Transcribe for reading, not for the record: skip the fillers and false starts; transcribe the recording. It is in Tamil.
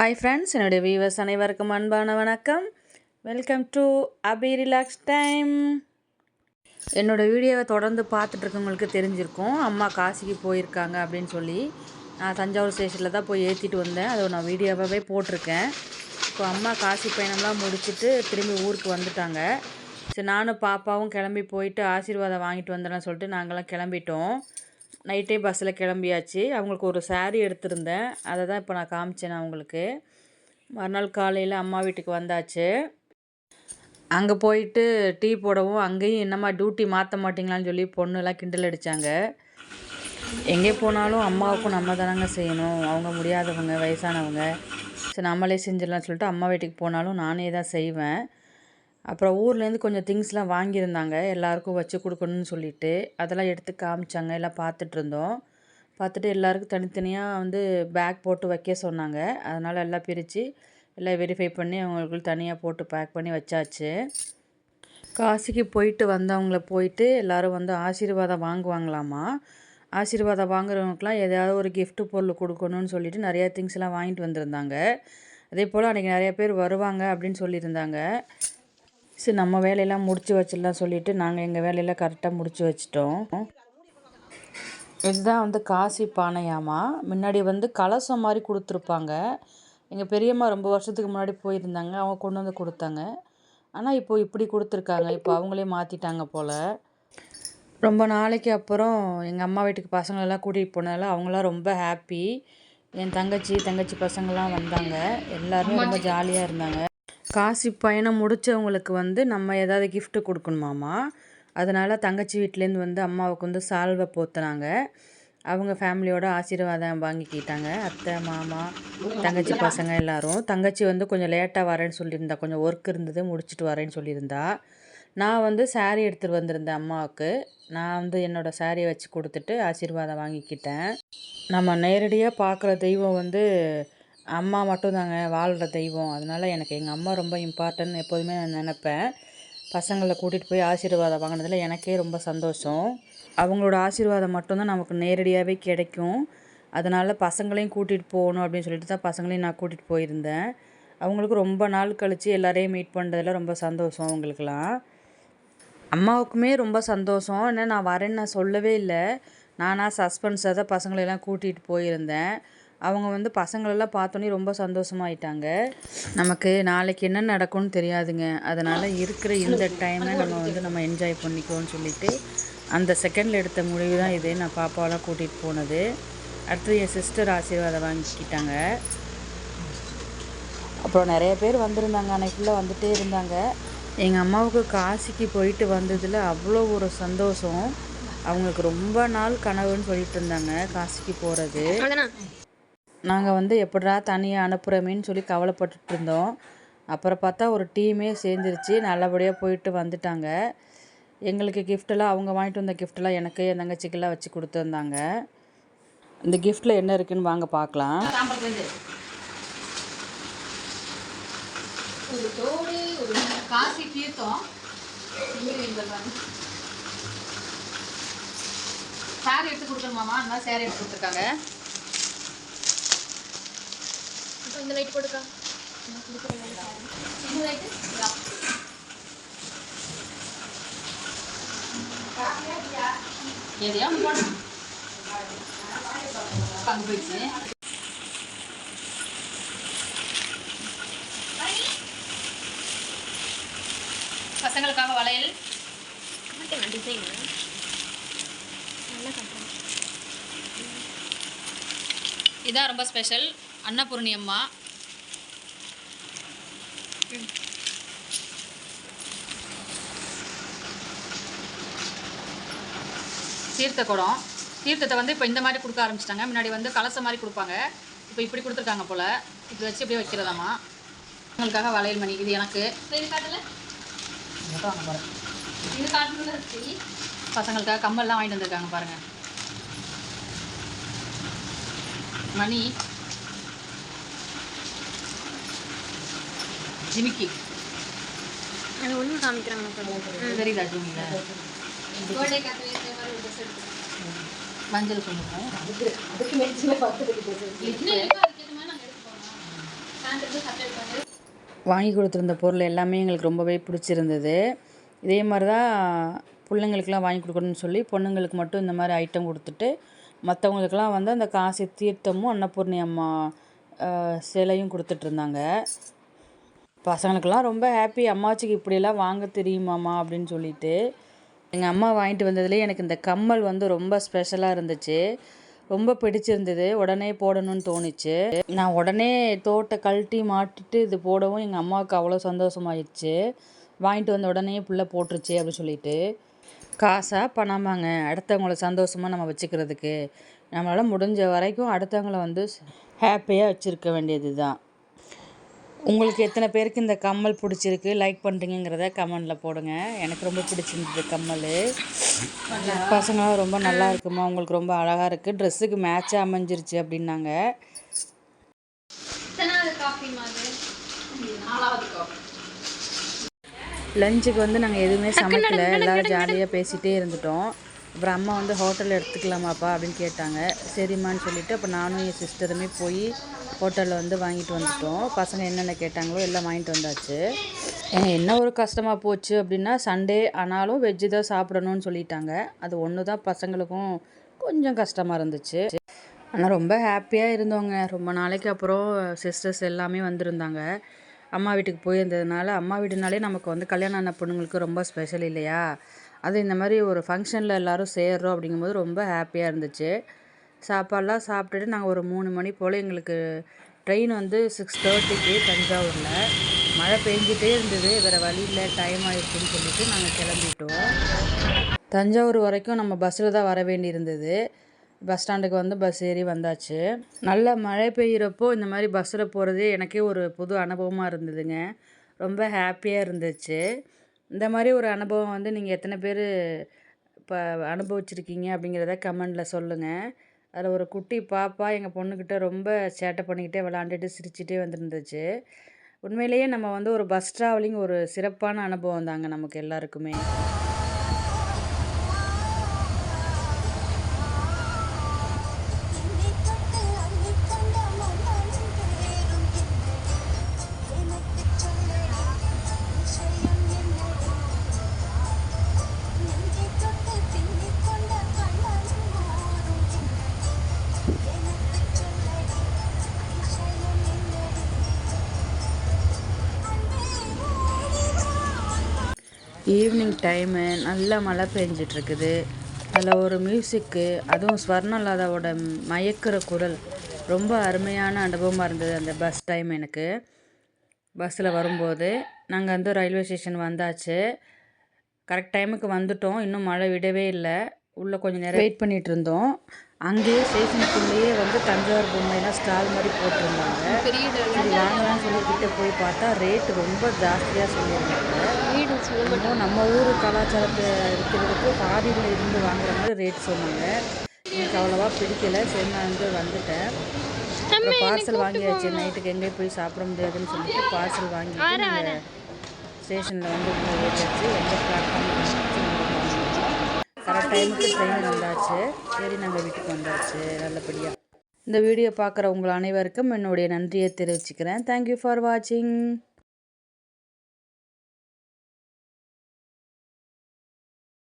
ஹாய் ஃப்ரெண்ட்ஸ், என்னுடைய வியூவர்ஸ் அனைவருக்கும் அன்பான வணக்கம். Welcome to Abhi relax time. என்னோடய வீடியோவை தொடர்ந்து பார்த்துட்ருக்கவங்களுக்கு தெரிஞ்சிருக்கும், அம்மா காசிக்கு போயிருக்காங்க அப்படின்னு சொல்லி. நான் தஞ்சாவூர் ஸ்டேஷனில் தான் போய் ஏற்றிட்டு வந்தேன். அதை நான் வீடியோவாகவே போட்டிருக்கேன். இப்போ அம்மா காசி பயணம்லாம் முடிச்சுட்டு திரும்பி ஊருக்கு வந்துட்டாங்க. சரி, நானும் பாப்பாவும் கிளம்பி போயிட்டு ஆசீர்வாதம் வாங்கிட்டு வந்துடலாம்னு சொல்லிட்டு நாங்கள்லாம் கிளம்பிட்டோம். நைட்டே பஸ்ஸில் கிளம்பியாச்சு. அவங்களுக்கு ஒரு சாரீ எடுத்திருந்தேன், அதை தான் இப்போ நான் காமிச்சேன் அவங்களுக்கு. மறுநாள் காலையில் அம்மா வீட்டுக்கு வந்தாச்சு. அங்கே போயிட்டு டீ போடவும் அங்கேயும் என்னம்மா டியூட்டி மாற்ற மாட்டிங்களான்னு சொல்லி பொண்ணுலாம் கிண்டல் அடித்தாங்க. எங்கே போனாலும் அம்மாவுக்கும் நம்ம தானங்க செய்யணும், அவங்க முடியாதவங்க, வயசானவங்க. சரி, நம்மளே செஞ்சிடலாம்னு சொல்லிட்டு அம்மா வீட்டுக்கு போனாலும் நானே தான் செய்வேன். அப்புறம் ஊர்லேருந்து கொஞ்சம் திங்ஸ்லாம் வாங்கியிருந்தாங்க, எல்லாருக்கும் வச்சு கொடுக்கணும்னு சொல்லிட்டு. அதெல்லாம் எடுத்து காமிச்சாங்க, எல்லாம் பார்த்துட்ருந்தோம். பார்த்துட்டு எல்லாருக்கும் தனித்தனியாக பேக் போட்டு வைக்க சொன்னாங்க. அதனால் எல்லாம் பிரித்து எல்லாம் வெரிஃபை பண்ணி அவங்களுக்கு தனியாக போட்டு பேக் பண்ணி வச்சாச்சு. காசிக்கு போயிட்டு வந்தவங்கள போயிட்டு எல்லோரும் ஆசீர்வாதம் வாங்குவாங்களாமா. ஆசீர்வாதம் வாங்குறவங்களுக்குலாம் ஏதாவது ஒரு கிஃப்ட் பொருள் கொடுக்கணும்னு சொல்லிட்டு நிறையா திங்ஸ்லாம் வாங்கிட்டு வந்திருந்தாங்க. அதே போல் அன்றைக்கி நிறைய பேர் வருவாங்க அப்படின்னு சொல்லியிருந்தாங்க. சரி, நம்ம வேலையெல்லாம் முடித்து வச்சிடலாம் சொல்லிவிட்டு நாங்கள் எங்கள் வேலையெல்லாம் கரெக்டாக முடித்து வச்சிட்டோம். இதுதான் காசி பானையாமா. முன்னாடி கலசம் மாதிரி கொடுத்துருப்பாங்க. எங்கள் பெரியம்மா ரொம்ப வருஷத்துக்கு முன்னாடி போயிருந்தாங்க, அவங்க கொண்டு வந்து கொடுத்தாங்க. ஆனால் இப்போது இப்படி கொடுத்துருக்காங்க. இப்போ அவங்களே மாற்றிட்டாங்க போல். ரொம்ப நாளைக்கு அப்புறம் எங்கள் அம்மா வீட்டுக்கு பசங்களெல்லாம் கூட்டிகிட்டு போனதால அவங்களாம் ரொம்ப ஹாப்பி. என் தங்கச்சி பசங்கள்லாம் வந்தாங்க. எல்லாருமே ரொம்ப ஜாலியாக இருந்தாங்க. காசி பயணம் முடித்தவங்களுக்கு நம்ம ஏதாவது கிஃப்ட்டு கொடுக்கணுமாமா. அதனால் தங்கச்சி வீட்டிலேருந்து அம்மாவுக்கு சால்வை போத்துனாங்க. அவங்க ஃபேமிலியோட ஆசீர்வாதம் வாங்கிக்கிட்டாங்க. அத்தை, மாமா, தங்கச்சி பசங்க எல்லோரும். தங்கச்சி கொஞ்சம் லேட்டாக வரேன்னு சொல்லியிருந்தா, கொஞ்சம் ஒர்க் இருந்தது, முடிச்சுட்டு வரேன்னு சொல்லியிருந்தா. நான் சாரீ எடுத்துகிட்டு வந்திருந்தேன் அம்மாவுக்கு. நான் என்னோடய சாரியை வச்சு கொடுத்துட்டு ஆசீர்வாதம் வாங்கிக்கிட்டேன். நம்ம நேரடியாக பார்க்குற தெய்வம் அம்மா மட்டும்தாங்க வாழ்கிற தெய்வம். அதனால் எனக்கு எங்கள் அம்மா ரொம்ப இம்பார்ட்டன்ட் எப்போதுமே நான் நினப்பேன். பசங்களை கூட்டிகிட்டு போய் ஆசீர்வாதம் வாங்கினதில் எனக்கே ரொம்ப சந்தோஷம். அவங்களோட ஆசீர்வாதம் மட்டும்தான் நமக்கு நேரடியாகவே கிடைக்கும். அதனால் பசங்களையும் கூட்டிகிட்டு போகணும் அப்படின்னு சொல்லிட்டு தான் பசங்களையும் நான் கூட்டிகிட்டு போயிருந்தேன். அவங்களுக்கு ரொம்ப நாள் கழித்து எல்லாரையும் மீட் பண்ணுறதுல ரொம்ப சந்தோஷம் அவங்களுக்கெல்லாம். அம்மாவுக்குமே ரொம்ப சந்தோஷம். ஏன்னா நான் வரேன்னு நான் சொல்லவே இல்லை. நானாக சஸ்பென்ஸாக தான் பசங்களெல்லாம் கூட்டிகிட்டு போயிருந்தேன். அவங்க பசங்களெல்லாம் பார்த்தோன்னே ரொம்ப சந்தோஷமாயிட்டாங்க. நமக்கு நாளைக்கு என்ன நடக்கும்னு தெரியாதுங்க. அதனால் இருக்கிற இந்த டைமை நம்ம என்ஜாய் பண்ணிக்கோன்னு சொல்லிவிட்டு அந்த செகண்டில் எடுத்த முடிவு தான் இது. நான் பாப்பாவெல்லாம் கூட்டிகிட்டு போனது. அடுத்தது என் சிஸ்டர் ஆசீர்வாதம் வாங்கிக்கிட்டாங்க. அப்புறம் நிறைய பேர் வந்திருந்தாங்க. அன்னைக்கு ஃபுல்லாக வந்துகிட்டே இருந்தாங்க. எங்கள் அம்மாவுக்கு காசிக்கு போயிட்டு வந்ததில் அவ்வளோ ஒரு சந்தோஷம். அவங்களுக்கு ரொம்ப நாள் கனவுன்னு சொல்லிட்டு இருந்தாங்க காசிக்கு போகிறது. நாங்கள் எப்படா தனியாக அனுப்புகிறோமேன்னு சொல்லி கவலைப்பட்டுட்டு இருந்தோம். அப்புறம் பார்த்தா ஒரு டீமே சேர்ந்துருச்சு, நல்லபடியாக போயிட்டு வந்துட்டாங்க. எங்களுக்கு கிஃப்டெல்லாம் அவங்க வாங்கிட்டு வந்த கிஃப்டெல்லாம் எனக்கு என் தங்கச்சிக்கெல்லாம் வச்சு கொடுத்துருந்தாங்க. இந்த கிஃப்ட்டில் என்ன இருக்குதுன்னு வாங்க பார்க்கலாம். காசி தீர்த்தம் சேரீ எடுத்து கொடுக்கணுமாமா. அந்த மாதிரி சேரீ எடுத்து கொடுத்துருக்காங்க. இந்த லைட் போடுக்கா. இந்த லைட் எதையா போடு. பங்கு போயிடுச்சு. பசங்களுக்காக வளையல். இதான் ரொம்ப ஸ்பெஷல். அன்னபூர்ணி அம்மா. தீர்த்த குடம். தீர்த்தத்தை இப்போ இந்த மாதிரி கொடுக்க ஆரம்பிச்சிட்டாங்க. முன்னாடி கலசம் மாதிரி கொடுப்பாங்க, இப்போ இப்படி கொடுத்துருக்காங்க போல். இப்படி வச்சு இப்படியே வைக்கிறதாம்மா. உங்களுக்காக வளையல் மணி. இது எனக்கு. பசங்களுக்காக கம்மல்லாம் வாங்கிட்டு வந்திருக்காங்க பாருங்கள். மணி, ஜிமிக்கி. அது ஒன்று காமிக்கிறாங்க. தெரியுதா ஜிமிக்கில்? மஞ்சள் குங்குமம். வாங்கி கொடுத்துருந்த பொருள் எல்லாமே எங்களுக்கு ரொம்பவே பிடிச்சிருந்தது. இதே மாதிரி தான் பிள்ளைங்களுக்கெல்லாம் வாங்கி கொடுக்கணும்னு சொல்லி பொண்ணுங்களுக்கு மட்டும் இந்த மாதிரி ஐட்டம் கொடுத்துட்டு, மற்றவங்களுக்கெல்லாம் வந்து அந்த காசி தீர்த்தமும் அன்னபூர்ணி அம்மா சிலையும் கொடுத்துட்ருந்தாங்க. பசங்களுக்கெல்லாம் ரொம்ப ஹாப்பி, அம்மாச்சிக்கு இப்படியெல்லாம் வாங்க தெரியுமாம்மா அப்படின்னு சொல்லிட்டு. எங்கள் அம்மா வாங்கிட்டு வந்ததுலேயே எனக்கு இந்த கம்மல் வந்து ரொம்ப ஸ்பெஷலாக இருந்துச்சு. ரொம்ப பிடிச்சிருந்தது. உடனே போடணும்னு தோணுச்சு. நான் உடனே தோட்டை கழட்டி மாட்டிட்டு இது போடவும் எங்கள் அம்மாவுக்கு அவ்வளோ சந்தோஷமாயிடுச்சு. வாங்கிட்டு வந்த உடனே புள்ள போட்டுருச்சு அப்படின்னு சொல்லிட்டு. காசா பணமாங்க அடுத்தவங்கள சந்தோஷமாக நம்ம வச்சுக்கிறதுக்கு. நம்மளால் முடிஞ்ச வரைக்கும் அடுத்தவங்கள வந்து ஹாப்பியாக வச்சுருக்க வேண்டியது தான். உங்களுக்கு எத்தனை பேருக்கு இந்த கம்மல் பிடிச்சிருக்கு, லைக் பண்ணுறீங்கிறத கமெண்டில் போடுங்க. எனக்கு ரொம்ப பிடிச்சிருந்தது கம்மல். பசங்களாம் ரொம்ப நல்லா இருக்குமா, உங்களுக்கு ரொம்ப அழகாக இருக்குது, ட்ரெஸ்ஸுக்கு மேட்சாக அமைஞ்சிருச்சு அப்படின்னாங்க. லஞ்சுக்கு வந்து நாங்கள் எதுவுமே சமைக்கல, எல்லோரும் ஜாலியாக பேசிகிட்டே இருந்துட்டோம். அப்புறம் அம்மா வந்து ஹோட்டலில் எடுத்துக்கலாமாப்பா அப்படின்னு கேட்டாங்க. சரிம்மான்னு சொல்லிவிட்டு அப்போ நானும் என் சிஸ்டருமே போய் ஹோட்டலில் வந்து வாங்கிட்டு வந்துட்டோம். பசங்க என்னென்ன கேட்டாங்களோ எல்லாம் வாங்கிட்டு வந்தாச்சு. என்ன ஒரு கஷ்டமாக போச்சு அப்படின்னா, சண்டே ஆனாலும் வெஜ்ஜு தான் சாப்பிடணும்னு சொல்லிட்டாங்க. அது ஒன்று தான் பசங்களுக்கும் கொஞ்சம் கஷ்டமாக இருந்துச்சு. ஆனால் ரொம்ப ஹாப்பியாக இருந்தோங்க. ரொம்ப நாளைக்கு அப்புறம் சிஸ்டர்ஸ் எல்லாமே வந்திருந்தாங்க. அம்மா வீட்டுக்கு போயிருந்ததுனால, அம்மா வீடுனாலே நமக்கு வந்து கல்யாணம் ஆன பொண்ணுங்களுக்கு ரொம்ப ஸ்பெஷல் இல்லையா? அது இந்த மாதிரி ஒரு ஃபங்க்ஷனில் எல்லோரும் சேர்றோம் அப்படிங்கும்போது ரொம்ப ஹாப்பியாக இருந்துச்சு. சாப்பாடெலாம் சாப்பிட்டுட்டு நாங்கள் ஒரு 3 மணி போல் எங்களுக்கு ட்ரெயின் வந்து 6:30க்கு தஞ்சாவூரில். மழை பெஞ்சிட்டே இருந்தது, வேறு வழி இல்லை, டைம் ஆகிடுச்சுன்னு சொல்லிட்டு நாங்கள் கிளம்பிட்டோம். தஞ்சாவூர் வரைக்கும் நம்ம பஸ்ஸில் தான் வர வேண்டியிருந்தது. பஸ் ஸ்டாண்டுக்கு வந்து பஸ் ஏறி வந்தாச்சு. நல்லா மழை பெய்கிறப்போ இந்த மாதிரி பஸ்ஸில் போகிறதே எனக்கே ஒரு புது அனுபவமாக இருந்ததுங்க. ரொம்ப ஹாப்பியாக இருந்துச்சு. இந்த மாதிரி ஒரு அனுபவம் வந்து நீங்கள் எத்தனை பேர் இப்போ அனுபவிச்சிருக்கீங்க அப்படிங்கிறத கமெண்டில் சொல்லுங்கள். அதில் ஒரு குட்டி பாப்பா எங்கள் பொண்ணுக்கிட்ட ரொம்ப சேட்டை பண்ணிக்கிட்டே விளாண்டுட்டு சிரிச்சிட்டே வந்துருந்துச்சு. உண்மையிலேயே நம்ம வந்து ஒரு பஸ் ட்ராவலிங் ஒரு சிறப்பான அனுபவம் தாங்க நமக்கு எல்லாருக்குமே. ஈவினிங் டைமு நல்லா மழை பெஞ்சிட்ருக்குது. அதில் ஒரு மியூசிக்கு, அதுவும் ஸ்வர்ணலதாவோட மயக்கிற குரல் ரொம்ப அருமையான அனுபவமாக இருந்தது அந்த பஸ் டைம் எனக்கு. பஸ்ஸில் வரும்போது நாங்கள் வந்து ரயில்வே ஸ்டேஷன் வந்தாச்சு. கரெக்ட் டைமுக்கு வந்துட்டோம். இன்னும் மழை விடவே இல்லை. உள்ளே கொஞ்சம் நேரம் வெயிட் பண்ணிகிட்டு இருந்தோம். அங்கேயே ஸ்டேஷனுக்குள்ளேயே வந்து தஞ்சாவூர் பொம்மையெல்லாம் ஸ்டால் மாதிரி போட்டிருந்தாங்க. சரி வாங்கலாம்னு சொல்லி கிட்டே போய் பார்த்தா ரேட்டு ரொம்ப ஜாஸ்தியாக சொல்லியிருந்தாங்க. இன்னும் நம்ம ஊர் கலாச்சாரத்தை இருக்கிறதுக்கு பாதியில் இருந்து வாங்குற மாதிரி ரேட் சொன்னாங்க. எனக்கு அவ்வளோவா பிடிக்கலை. சரி நான் வந்து வந்துட்டேன். அப்புறம் பார்சல் வாங்கியாச்சு. நைட்டுக்கு எங்கேயும் போய் சாப்பிட முடியாதுன்னு சொல்லிட்டு பார்சல் வாங்கிட்டு நாங்கள் ஸ்டேஷனில் வந்து ஏறியாச்சு. எந்த பிளாட்ஃபார்ம் கரெக்ட் டைமுக்கு ட்ரெயின் வந்தாச்சு. சரி நாங்கள் வீட்டுக்கு வந்தாச்சு நல்லபடியாக. இந்த வீடியோ பார்க்குற உங்கள் அனைவருக்கும் என்னுடைய நன்றியை தெரிவிச்சுக்கிறேன். தேங்க்யூ ஃபார் வாட்சிங்.